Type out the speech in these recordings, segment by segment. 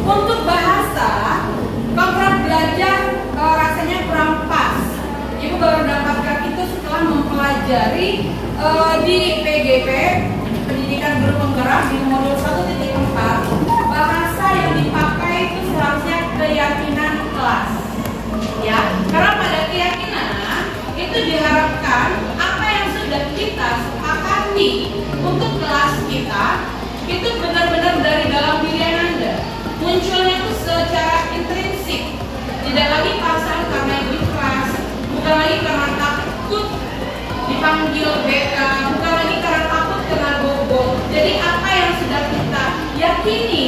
Untuk bahasa, kontrak belajar rasanya kurang pas. Ibu baru dapatkan itu setelah mempelajari di PGP, Pendidikan Guru Penggerak, di modul 1.4. Bahasa yang dipakai itu seharusnya keyakinan kelas. Ya, karena pada keyakinan itu diharapkan apa yang sudah kita sepakati untuk kelas kita itu benar-benar dari dalam diri Anda. Munculnya itu secara intrinsik, tidak lagi pasal karena di kelas, bukan lagi karena takut dipanggil BK, bukan lagi karena takut kena bobo. Jadi apa yang sudah kita yakini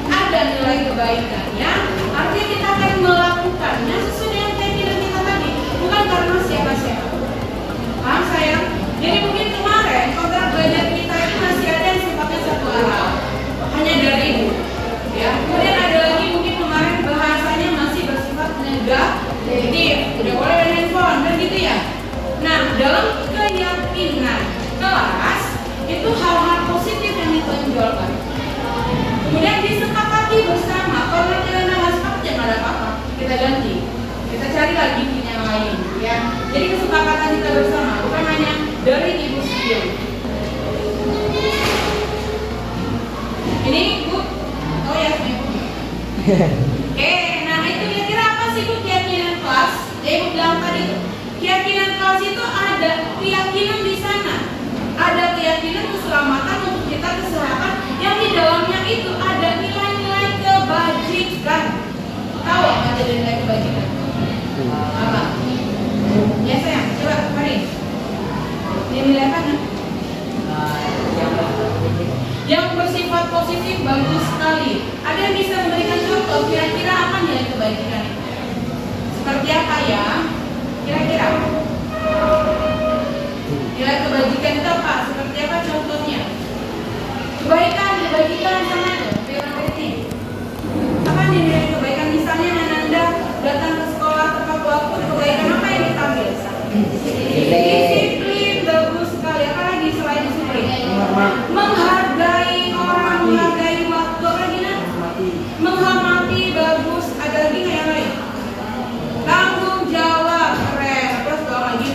ada nilai kebaikannya, artinya kita akan melakukannya sesuai dengan keyakinan kita tadi, bukan karena siapa-siapa. Paham sayang? Jadi mungkin kemarin kontrak belajar kita ini masih ada yang sifatnya satu arah, hanya dari ibu. Ya, kemudian ada lagi mungkin kemarin bahasanya masih bersifat negatif, udah boleh dengan handphone, kan gitu ya. Nah, dalam keyakinan kelas itu hal-hal positif yang ditonjolkan. Kemudian disepakati bersama, kalau kita nggak sepakat ya nggak ada apa-apa, kita ganti, kita cari lagi yang lain, ya. Jadi kesepakatan kita bersama, bukan hanya dari ibu sendiri. Ini ibu, oh ya, ibu. Nah itu kira-kira apa sih bu keyakinan kelas? Ibu bilang tadi itu, keyakinan kelas itu ada keyakinan di sana, ada keyakinan keselamatan untuk kita, kesehatan yang di dalamnya itu ada nilai-nilai kebajikan. Tahu apa ada nilai kebajikan? Apa? Ya sayang, coba mari. Nilai apa? Yang bersifat positif bagus sekali. Ada yang bisa memberikan contoh kira-kira apa nilai kebajikan itu? Seperti apa ya? Kira-kira nilai kebajikan itu apa? Seperti apa contohnya? Kebajikan sama itu. Apa nih nilai kebaikan? Misalnya Ananda datang ke sekolah tepat waktu, kebaikan apa yang ditampil? Disiplin, bagus sekali. Apa lagi selain disiplin? Menghargai orang, menghargai waktu, apa lagi nak? Menghormati, bagus. Ada lagi nggak yang lain? Tanggung jawab, keren. Terus dong lagi.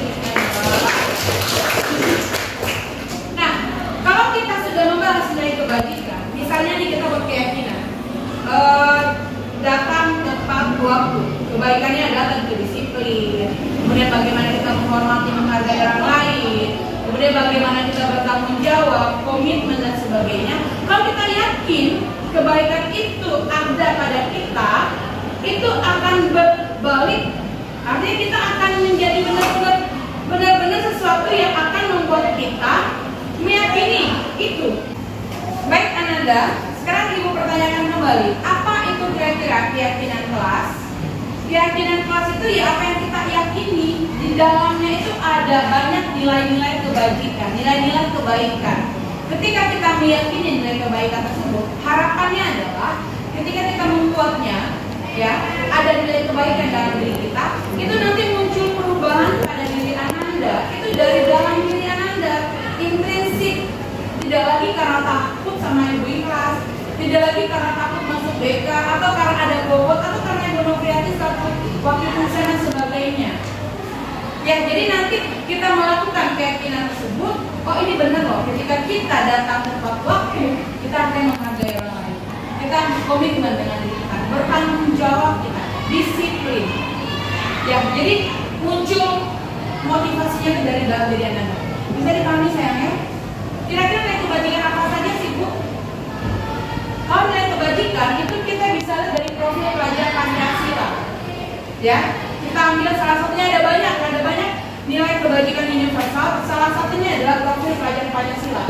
Nah, kalau kita sudah membahas nilai kebajikan, misalnya nih kita berkeyakinan datang tepat waktu, kebaikannya adalah tentu disiplin. Kemudian bagaimana kita menghormati, menghargai orang lain. Kemudian bagaimana kita bertanggung jawab, komitmen dan sebagainya. Kalau kita yakin kebaikan itu ada pada kita, itu akan berbalik. Artinya kita akan menjadi benar-benar sesuatu yang akan membuat kita meyakini itu. Baik Ananda, sekarang ibu pertanyakan kembali, apa itu kira-kira keyakinan kelas? Keyakinan kelas itu ya apa yang kita yakini, di dalamnya itu ada banyak nilai-nilai kebajikan, nilai-nilai kebaikan. Ketika kita meyakini nilai kebaikan tersebut, harapannya adalah ketika kita membuatnya, ya ada nilai kebaikan dalam diri kita, itu nanti muncul perubahan pada diri Ananda. Itu dari dalam diri Ananda, intrinsik, tidak lagi karena takut sama ibu ikhlas, tidak lagi karena takut masuk BK, atau karena ada bobot, atau karena ekonomi kreatif, atau wakil dosen dan sebagainya. Ya, jadi nanti kita melakukan keyakinan tersebut, oh ini benar loh, ketika kita datang tepat waktu, kita akan menghargai orang lain. Kita komitmen dengan diri kita, bertanggung jawab kita, disiplin. Ya, jadi muncul motivasinya dari dalam diri Anda. Bisa dipahami sayang ya? Kira-kira nilai kebajikan apa saja sih Bu? Kalau nilai kebajikan itu kita bisa lihat dari profil pelajar Pancasila. Ya, kita ambil salah satunya ada banyak nilai kebajikan universal. Salah satunya adalah profil pelajar Pancasila.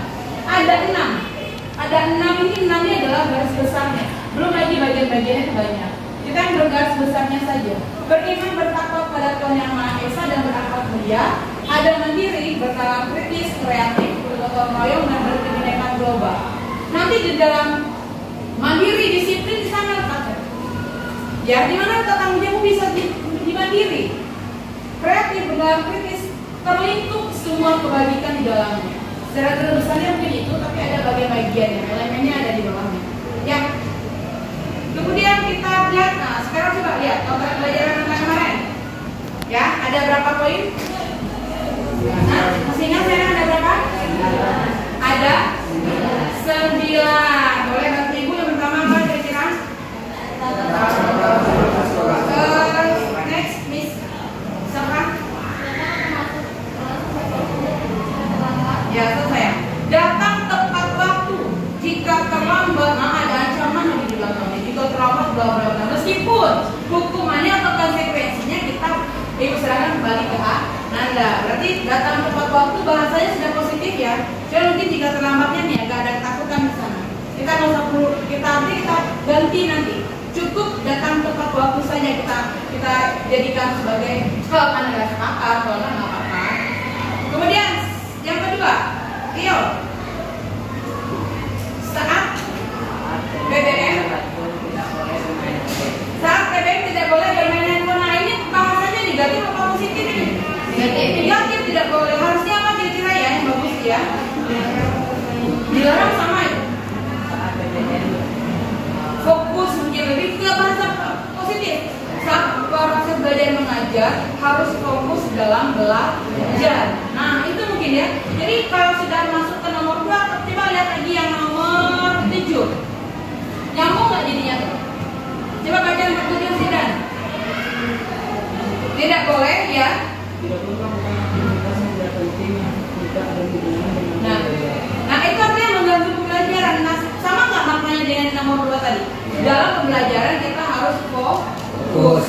Ada 6 ini 6-nya adalah garis besarnya. Belum lagi bagian-bagiannya itu banyak. Kita yang bergaris besarnya saja. Beriman bertakwa pada Tuhan Yang Maha Esa dan berakhlak mulia. Ada mandiri, bertaraf kritis, kreatif, bergotong royong dan berkebinekaan global. Nanti di dalam mandiri, disiplin di sana letaknya. Ya, di mana tanggung jawab bisa di mandiri. Kreatif, bertaraf kritis, terlingkup semua kebajikan di dalamnya. Secara terbesarnya mungkin itu, tapi ada bagian-bagiannya, elemennya ada di bawahnya. Ya, lihat kontrak pelajaran kemarin. Ya, ada berapa poin? Nah, masih ingat saya ada berapa? Ada 9. Boleh bantu ibu yang pertama apa kira-kira? Next, Miss. Siapa? Ya, selesai. Datang tepat waktu. Jika terlambat, ada ancaman yang di belakangnya. Jika terlambat, bla bla bla. Meskipun hukumannya atau konsekuensinya kita serahkan kembali ke Anda. Berarti datang tepat waktu bahasanya sudah positif ya. Jadi mungkin jika terlambatnya nih agak ada ketakutan di sana. Kita nggak usah perlu kita ganti nanti. Cukup datang tepat waktu saja kita jadikan sebagai kalau Anda nggak sepakat, kalau nggak apa-apa. Kemudian yang kedua, Tio. Saat BBM tidak boleh bermain handphone. Nah ini bahasanya negatif apa positif ini? Negatif tidak boleh. Harusnya apa kira-kira ya yang bagus ya? Dilarang sama itu. Fokus mungkin lebih ke bahasa positif. Saat proses belajar mengajar harus fokus dalam belajar. Nah itu mungkin ya. Jadi kalau sudah masuk ke nomor 2, coba lihat lagi yang nomor 7. Nyambung nggak jadinya tuh? Coba baca nomor 7 Sidan. Tidak boleh ya. Nah itu artinya mengganggu pembelajaran. Nah, sama nggak maknanya dengan nomor 2 tadi? Dalam pembelajaran kita harus fokus.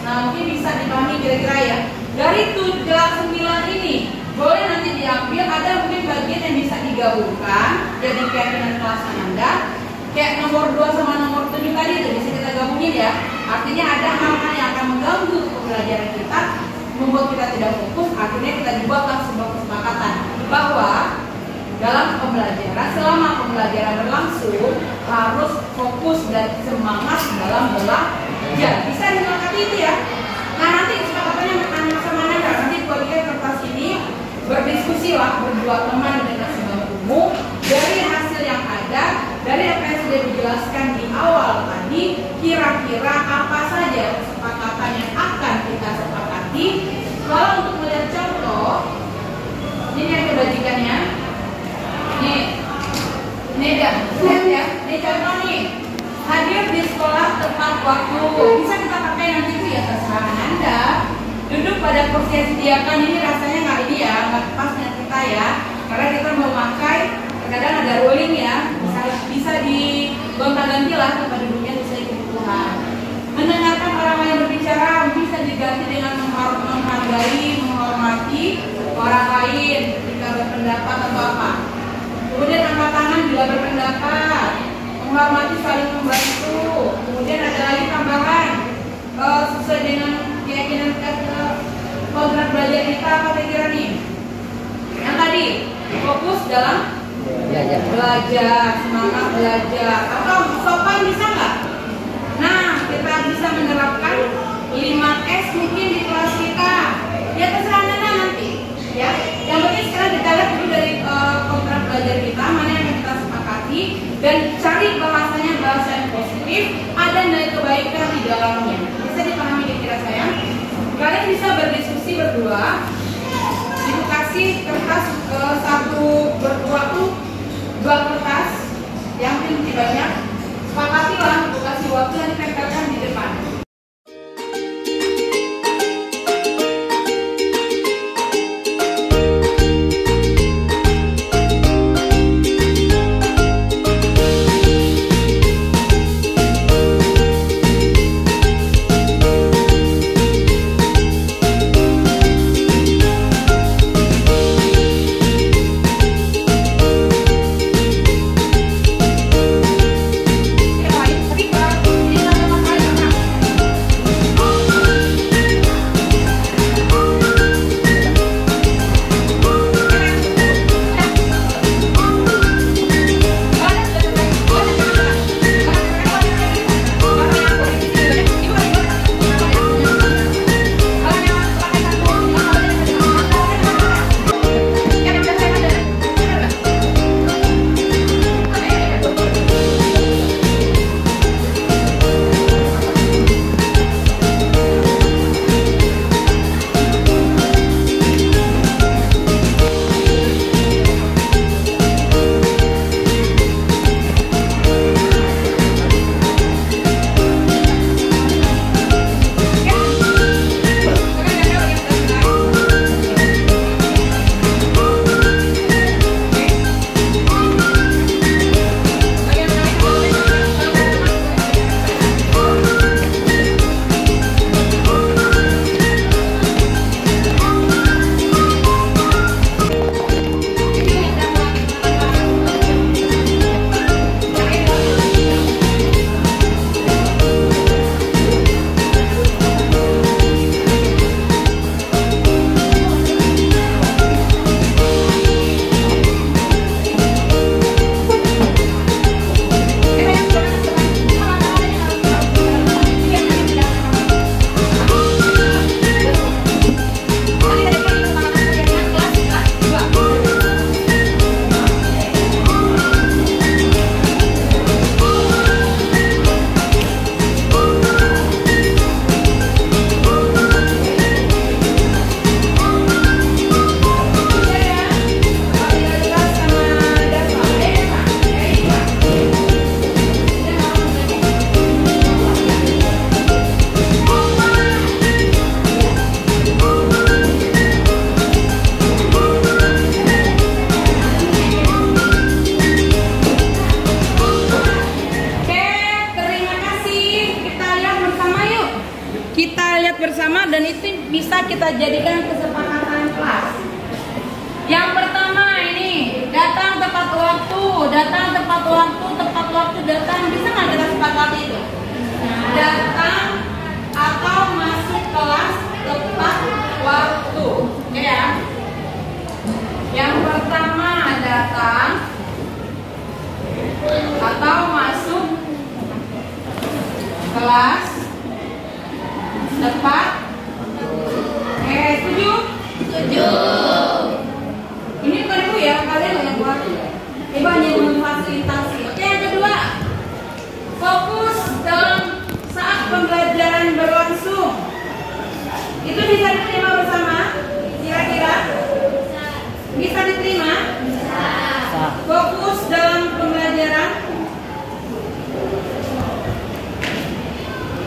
Nah mungkin bisa dipahami kira-kira ya. Dari 9 ini boleh nanti diambil ada mungkin bagian yang bisa digabungkan jadi keyakinan kelasan Anda. Kayak nomor 2 sama nomor 7 tadi itu bisa kita gabungin ya. Artinya ada hal-hal yang akan mengganggu pembelajaran kita, membuat kita tidak fokus. Akhirnya kita dibuatkan sebuah kesepakatan bahwa dalam pembelajaran, selama pembelajaran berlangsung harus fokus dan semangat dalam belajar. Bisa disepakati itu ya. Nah nanti kesepakatannya sama Anda. Nanti bagian kertas ini berdiskusi lah berdua teman dengan sebangkumu dari hasil yang ada. Dari apa yang sudah dijelaskan di awal tadi, kira-kira apa saja kesepakatan yang akan kita sepakati. Kalau untuk melihat contoh, ini yang kebajikannya. Ini lihat ya, ini contoh nih. Hadir di sekolah tepat waktu. Bisa kita pakai nanti itu ya terserah Anda. Duduk pada kursi yang disediakan, ini rasanya nggak ini ya, nggak pas dengan kita ya. Karena kita mau pakai, kadang ada rolling ya. Bisa digonta-ganti lah tempat duduknya sesuai kebutuhan. Mendengarkan orang lain berbicara bisa diganti dengan menghargai, menghormati orang lain ketika berpendapat atau apa. Kemudian angkat tangan bila berpendapat, menghormati saling membantu. Kemudian ada lagi tambahan sesuai dengan keyakinan kontrak belajar kita apa kira-kira nih? Yang tadi fokus dalam belajar, semangat belajar, atau sopan bisa nggak? Nah, kita bisa menerapkan 5S mungkin di kelas kita. Ya terserah Anda nanti. Ya, yang penting sekarang kita lihat dulu dari kontrak belajar kita mana yang kita sepakati dan cari bahasanya bahasa yang positif, ada nilai kebaikan di dalamnya. Bisa dipahami kira-kira saya? Kalian bisa berdiskusi berdua. Ibu kasih kertas berdua tuh 2 kertas yang inti banyak. Sepakatilah, ibu kasih waktu yang ditempelkan di depan. Tadi bisa kita jadikan kesepakatan kelas. Yang pertama ini datang tepat waktu, datang tepat waktu, tepat waktu datang. Bisa nggak kita sepakati itu? Datang atau masuk kelas tepat waktu. Oke ya. Yang pertama datang atau masuk kelas tepat. Setuju? Setuju. Ini bukan ibu ya, kalian yang buat. Ibu hanya memfasilitasi. Oke, yang kedua, fokus dalam saat pembelajaran berlangsung. Itu bisa diterima bersama? Kira-kira? Bisa diterima? Bisa. Fokus dalam pembelajaran?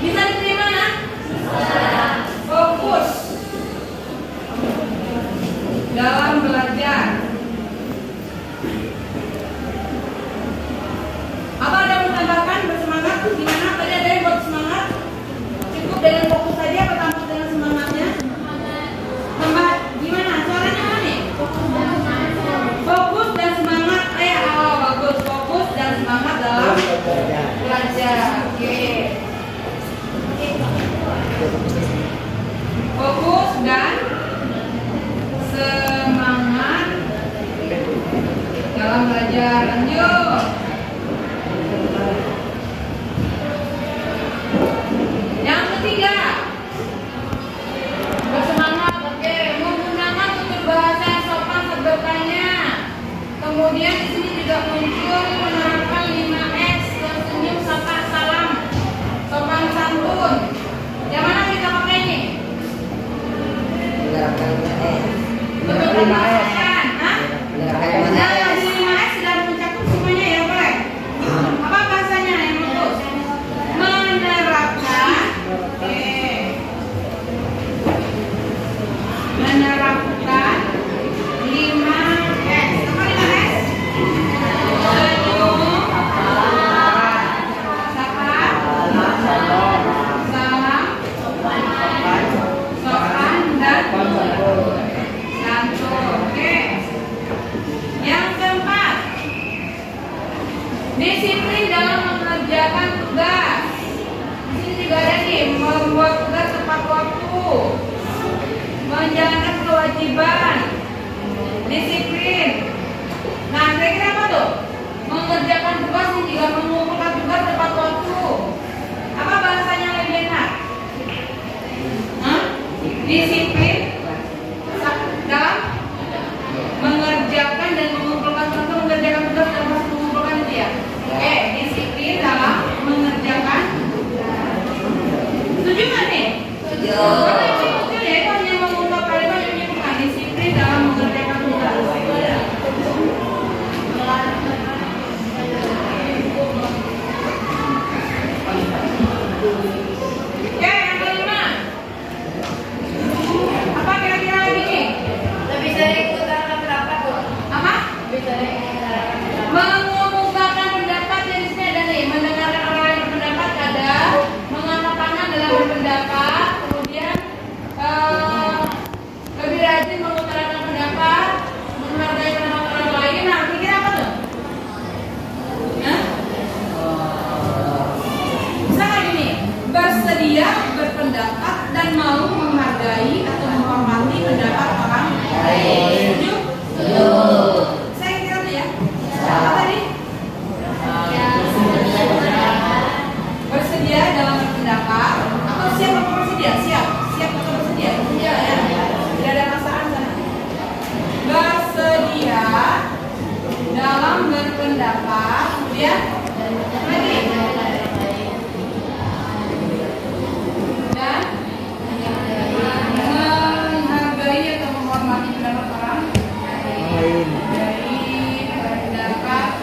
Bisa diterima ya? Bisa. Fokus dalam belajar. Apa ada yang menambahkan bersemangat? Gimana? Tadi ada yang buat semangat? Cukup dengan fokus saja atau tambah dengan semangatnya? Tambah gimana? Suaranya mana nih? Fokus dan semangat. Bagus. Fokus dan semangat dalam belajar. Oke. Fokus dan semangat dalam belajar. Lanjut. Yang ketiga, bersemangat. Oke, menggunakan tutur bahasa yang sopan saat bertanya. Kemudian di sini juga muncul menerapkan 5S, tersenyum, sapa, salam, sopan santun. Yang mana kita pakai ini? Menerapkan 5S. Menerapkan 5S. Hah? Nah, di 5S sudah mencakup semuanya ya, Pak? Apa bahasanya yang bagus? Menerapkan. Oke. Menerapkan 5S. Apa 5S? Senyum, sapa, salam, sopan, dan santun. Oke. Yang keempat, disiplin dalam mengerjakan tugas. Di sini juga ada nih, membuat tugas tepat waktu, menjalankan kewajiban, disiplin. Nah, kira-kira apa tuh? Mengerjakan tugas ini juga mengumpulkan tugas tepat waktu. Apa bahasanya lebih enak? Disiplin dalam mengerjakan dan mengumpulkan tugas, mengerjakan tugas dan mengumpulkan itu ya. Oke, disiplin dalam mengerjakan. Setuju nggak nih? Setuju. Karena itu kecil ya, itu hanya mengungkap kalimat yang menyebutkan disiplin dalam mengerjakan tugas. Oke, yang kelima. Apa kira-kira lagi nih? Lebih sering utarakan pendapat tuh. Apa? Lebih sering utarakan pendapat. Mengumumkan pendapat dari sini ada nih, mendengarkan orang lain berpendapat ada, mengangkat tangan dalam berpendapat, kemudian lebih rajin mengutarakan pendapat, menghargai pendapat orang lain. Nah, kira-kira apa tuh? Hah? Bisa nggak gini? Bersedia berpendapat dan mau menghargai atau menghormati pendapat orang lain. Setuju? Setuju. Saya kira tuh ya. Apa tadi? Bersedia dalam berpendapat atau siap atau bersedia? Siap atau bersedia? Bersedia ya. Tidak ada perasaan sana. Bersedia dalam berpendapat, kemudian lagi dan menghargai atau menghormati pendapat orang lain. Dari pendapat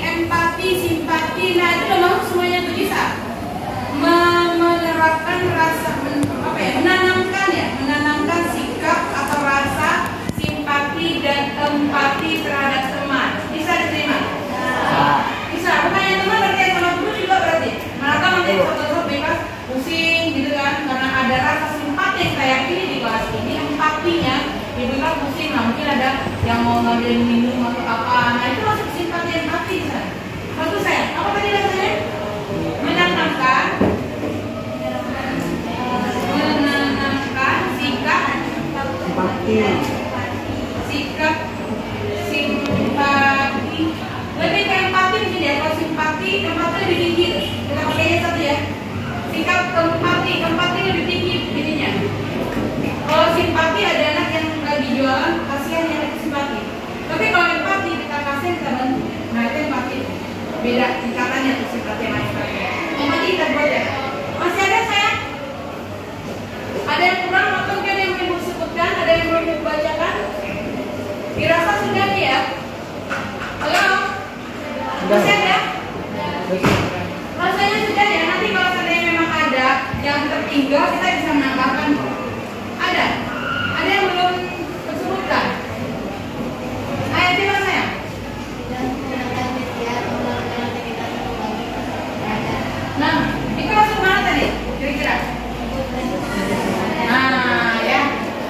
empati, simpati. Nah itu udah masuk semuanya tuh bisa menerapkan rasa menanamkan sikap atau rasa simpati dan empati terhadap teman. Bisa diterima? Bisa. Bukannya teman berarti yang sama dulu juga berarti. Mereka nanti foto-foto bebas pusing gitu kan, karena ada rasa simpati yang saya yakini di kelas ini, empatinya ibu kan pusing, nah mungkin ada yang mau ngambilin minum atau apa. Nah itu masuk simpati empati saya. Maksud saya, apa tadi rasanya? Menanamkan sikap simpati, lebih ke empati mungkin ya. Kalau simpati lebih tinggi, kita pakainya satu ya. Sikap empati lebih tinggi ininya. Kalau simpati ada anak yang lagi jualan, kasihan yang lagi simpati. Tapi kalau empati kita kasih, kita bantu. Nah itu empati, beda tingkatannya tuh simpati sama empati. Empati kita buat ya. Masih ada saya? Ada yang kurang atau mungkin yang ibu sebutkan? Ada yang belum ibu bacakan? Dirasa sudah nih ya? Halo? Masih ada? Rasanya sudah ya? Nanti kalau seandainya memang ada yang tertinggal, kita bisa menambahkan. Ada? Ada yang belum disebutkan? Ayo coba saya. Nah, itu masuk mana tadi? Kira-kira? Nah, ya.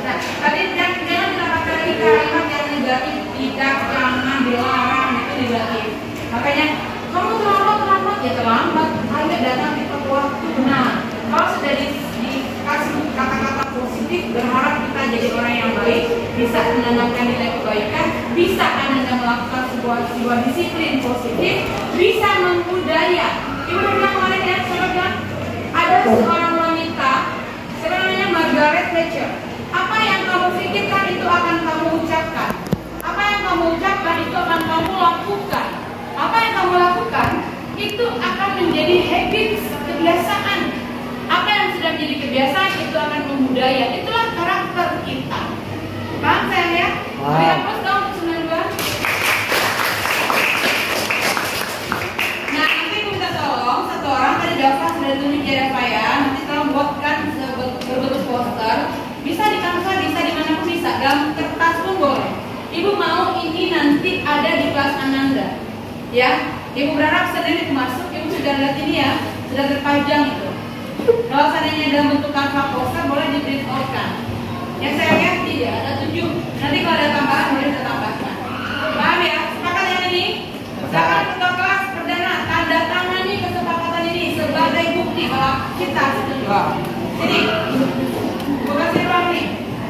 Nah, tadi jangan ditambahkan lagi kalimat yang negatif, tidak, jangan, dilarang, itu negatif. Makanya kamu terlambat, ya terlambat. Anda datang di tepat waktu. Nah, kalau sudah dikasih kata-kata positif, berharap kita jadi orang yang baik, bisa menanamkan nilai kebaikan, bisa Anda melakukan sebuah disiplin positif, bisa membudaya. Ibu bilang kemarin ya, saya bilang ada seorang wanita, sebenarnya Margaret Thatcher. Apa yang kamu pikirkan itu akan kamu ucapkan. Apa yang kamu ucapkan itu akan kamu lakukan. Apa yang kamu lakukan itu akan menjadi habit, kebiasaan. Apa yang sudah menjadi kebiasaan itu akan membudaya. Itulah karakter kita. Paham sayang ya? Beri aplaus dong untuk 92. Nah nanti aku minta tolong satu orang, tadi Dava sudah tunjuk ya Dava ya. Nanti tolong buatkan berbentuk poster. Bisa di Canva, bisa di mana pun bisa. Dalam kertas pun boleh. Ibu mau ini nanti ada di kelas Ananda. Ya, ibu berharap seandainya itu masuk, ibu sudah lihat ini ya, sudah terpajang itu. Kalau seandainya dalam bentuk Canva poster boleh di print out kan. Yang saya lihat tidak ada 7. Nanti kalau ada tambahan boleh kita tambahkan. Paham ya? Sepakat yang ini? Silakan ketua kelas perdana tanda tangani kesepakatan ini sebagai bukti bahwa kita setuju. Jadi, bukan kasih ruang nih.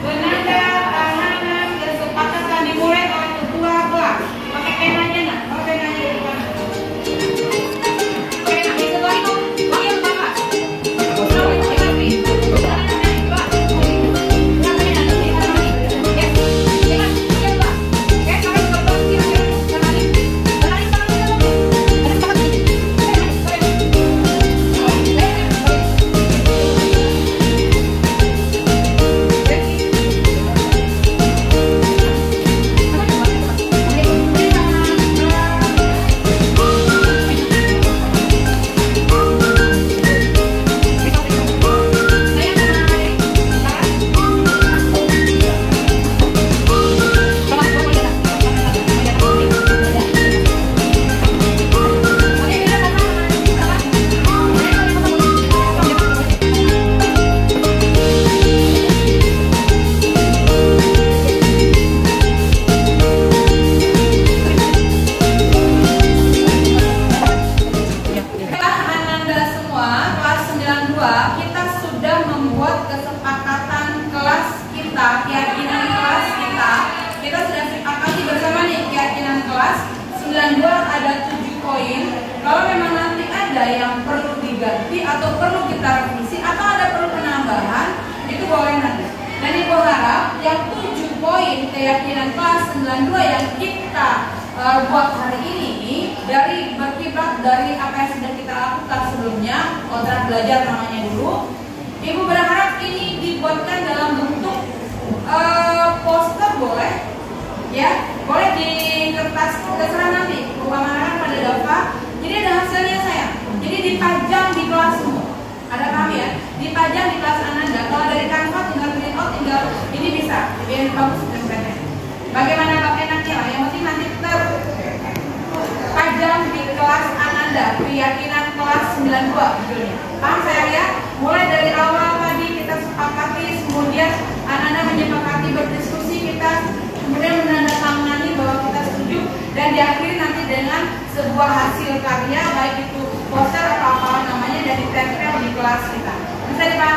Penanda tanganan kesepakatan dimulai oleh ketua kelas. Pakai penanya nak, pakai penanya di depan. Pena di ketua itu, panggil bapak. Tahu itu tapi. Keyakinan kelas 92 yang kita buat hari ini dari berkiblat dari apa yang sudah kita lakukan sebelumnya, kontrak belajar namanya dulu. Ibu berharap ini dibuatkan dalam bentuk poster boleh, ya, boleh di kertas, terserah nanti. Umpamakan pada Jadi ada hasilnya sayang. Jadi dipajang di kelasmu. Ada kami ya, dipajang di kelas Ananda. Kalau dari Canva tinggal print out, tinggal ini bisa. Jadi bagus tempelnya. Bagaimana pakai enaknya lah. Yang penting nanti terpajang di kelas Ananda. Keyakinan kelas 92 judulnya. Paham sayang ya? Mulai dari awal tadi kita sepakati, kemudian Ananda menyepakati berdiskusi, kita kemudian menandatangani bahwa kita setuju, dan diakhiri nanti dengan sebuah hasil karya, baik itu poster atau apa namanya, dan ditempel di kelas kita. Bisa dipahami?